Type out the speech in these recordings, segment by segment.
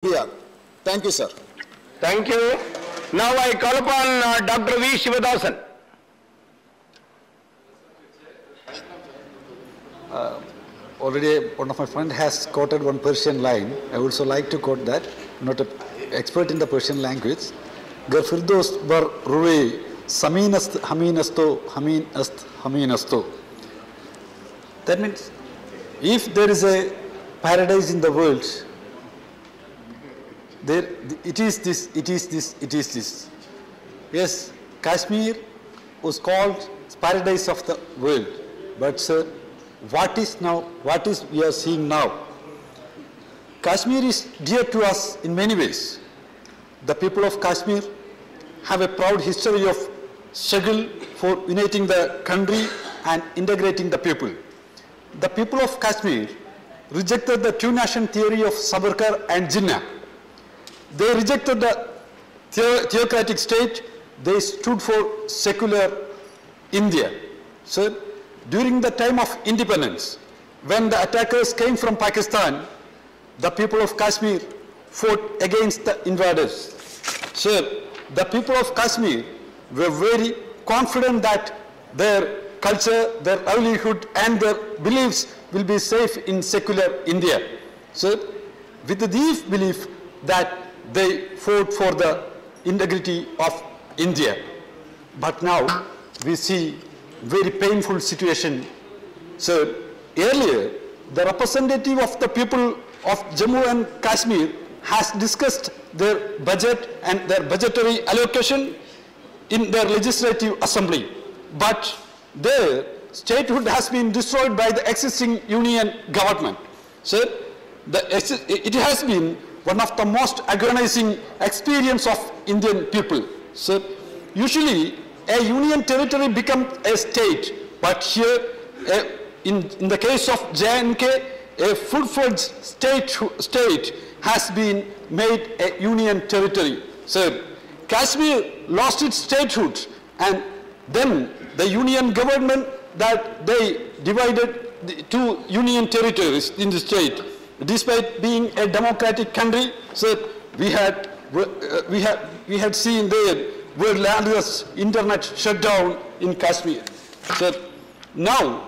here. Thank you, sir. Thank you. Now I call upon Dr. V. Sivadasan. Already one of my friends has quoted one Persian line. I would also like to quote that. I'm not an expert in the Persian language. Gar firdos bar ruwe samin ast hamin asto hamin ast hamin asto. That means if there is a paradise in the world, it is this, it is this, it is this. Yes, Kashmir was called paradise of the world. But sir, what is we are seeing now? Kashmir is dear to us in many ways. The people of Kashmir have a proud history of struggle for uniting the country and integrating the people. The people of Kashmir rejected the two-nation theory of Savarkar and Jinnah. They rejected the theocratic state. They stood for secular India. So, during the time of independence, when the attackers came from Pakistan, the people of Kashmir fought against the invaders. So, the people of Kashmir were very confident that their culture, their livelihood, and their beliefs will be safe in secular India. So, with the deep belief that they fought for the integrity of India. But now we see very painful situation. So earlier, the representative of the people of Jammu and Kashmir has discussed their budget and their budgetary allocation in their legislative assembly. But their statehood has been destroyed by the existing union government. So it has been one of the most agonizing experience of Indian people. So usually a union territory becomes a state, but here in the case of J&K, a full-fledged state has been made a union territory. So Kashmir lost its statehood, and then the union government that they divided the two union territories in the state. Despite being a democratic country, so we had seen there where landless internet shut down in Kashmir. So now,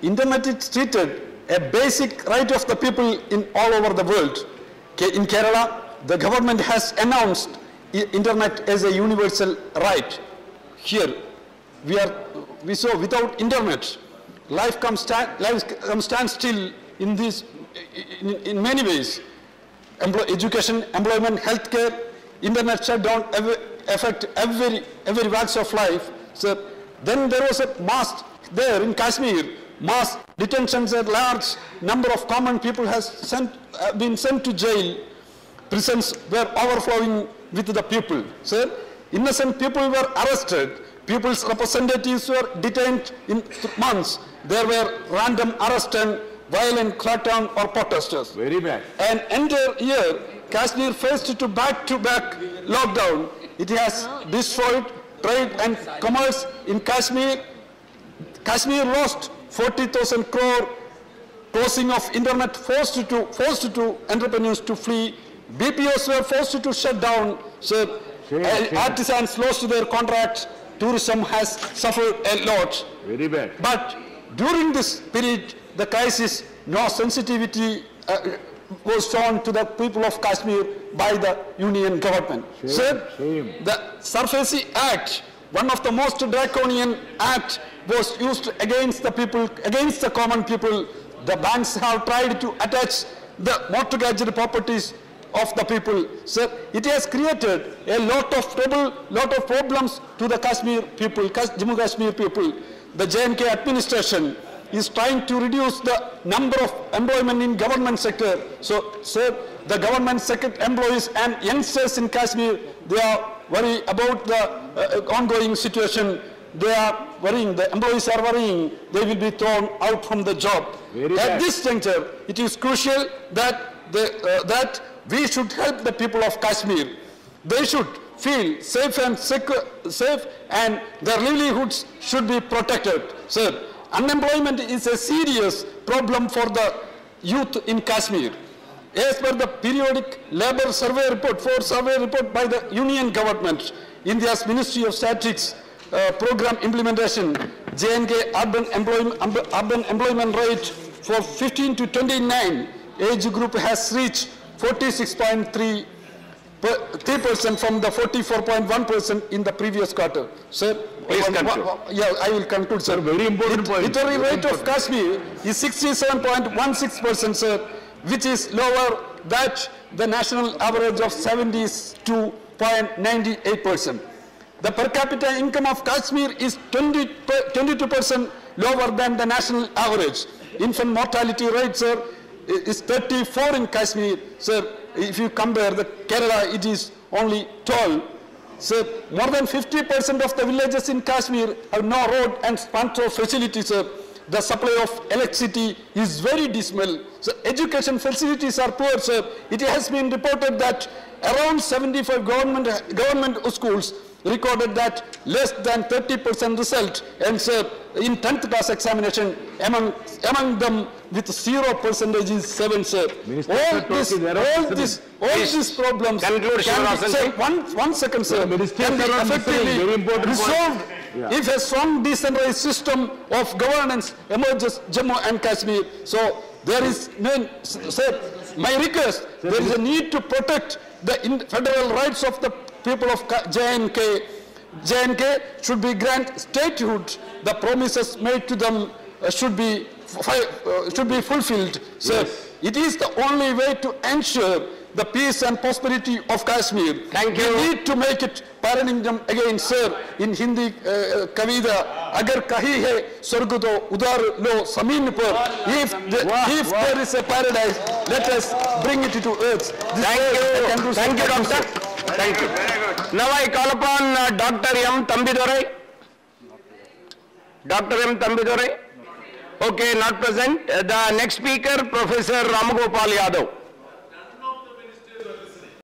internet is treated a basic right of the people in all over the world. In Kerala, the government has announced internet as a universal right. Here, we saw without internet, life comes stand still in this. In many ways, education, employment, healthcare, internet shutdown affect every walks of life. So then there was a mass there in Kashmir, mass detentions, a large number of common people has been sent to jail. Prisons were overflowing with the people. So innocent people were arrested. People's representatives were detained in months. There were random arrests and violent crackdown or protesters. Very bad. An entire year, Kashmir faced to back-to-back lockdown. It has destroyed trade and commerce in Kashmir. Kashmir lost 40,000 crore. Closing of internet forced to entrepreneurs to flee. BPOs were forced to shut down. So artisans lost their contracts. Tourism has suffered a lot. Very bad. But during this period, the crisis, no sensitivity was shown to the people of Kashmir by the union government. Shame. The SARFAESI Act, one of the most draconian act, was used against the people, against the common people. The banks have tried to attach the mortgaged properties of the people. So it has created a lot of trouble, lot of problems to the Kashmir people, Jammu Kashmir people. The J&K administration is trying to reduce the number of employment in government sector. So the government sector employees and youngsters in Kashmir, they are worried about the ongoing situation. They are worrying, the employees are worrying, they will be thrown out from the job. At this juncture, it is crucial that that we should help the people of Kashmir. They should feel safe and secure, and their livelihoods should be protected. So unemployment is a serious problem for the youth in Kashmir. As per the periodic labor survey report, survey report by the Union government, India's Ministry of Statistics program implementation, J&K urban employment rate for 15 to 29 age group has reached 46.3% from the 44.1% in the previous quarter. Sir, please conclude. Yeah, I will conclude, sir. Very important point. Literary rate of Kashmir is 67.16%, sir, which is lower than the national average of 72.98%. The per capita income of Kashmir is 22% lower than the national average. Infant mortality rate, sir, is 34 in Kashmir. Sir, if you compare the Kerala, it is only 12. Sir, more than 50% of the villages in Kashmir have no road and transport facilities, sir. The supply of electricity is very dismal. So education facilities are poor, sir. It has been reported that around 75 government schools recorded that less than 30% result, and sir, in 10th class examination, among them with 0% is 7, sir. All these problems can be, sir, one second, sir, can be effectively resolved if a strong decentralized system of governance emerges Jammu and Kashmir. So there is no, sir, my request, there is a need to protect the federal rights of the people of J&K. J&K should be granted statehood. The promises made to them should be fulfilled. Sir, yes. It is the only way to ensure the peace and prosperity of Kashmir. Thank you. We need to make it paradigm again, sir. In Hindi, Kavida, agar kahi hai sargudo udar lo samin par. If there is a paradise, let us bring it to earth. Thank you, doctor. Thank you. Now I call upon Dr. M. Tambidurai. Dr. M. Tambidurai. Okay, not present. The next speaker, Professor Ramagopal Yadav.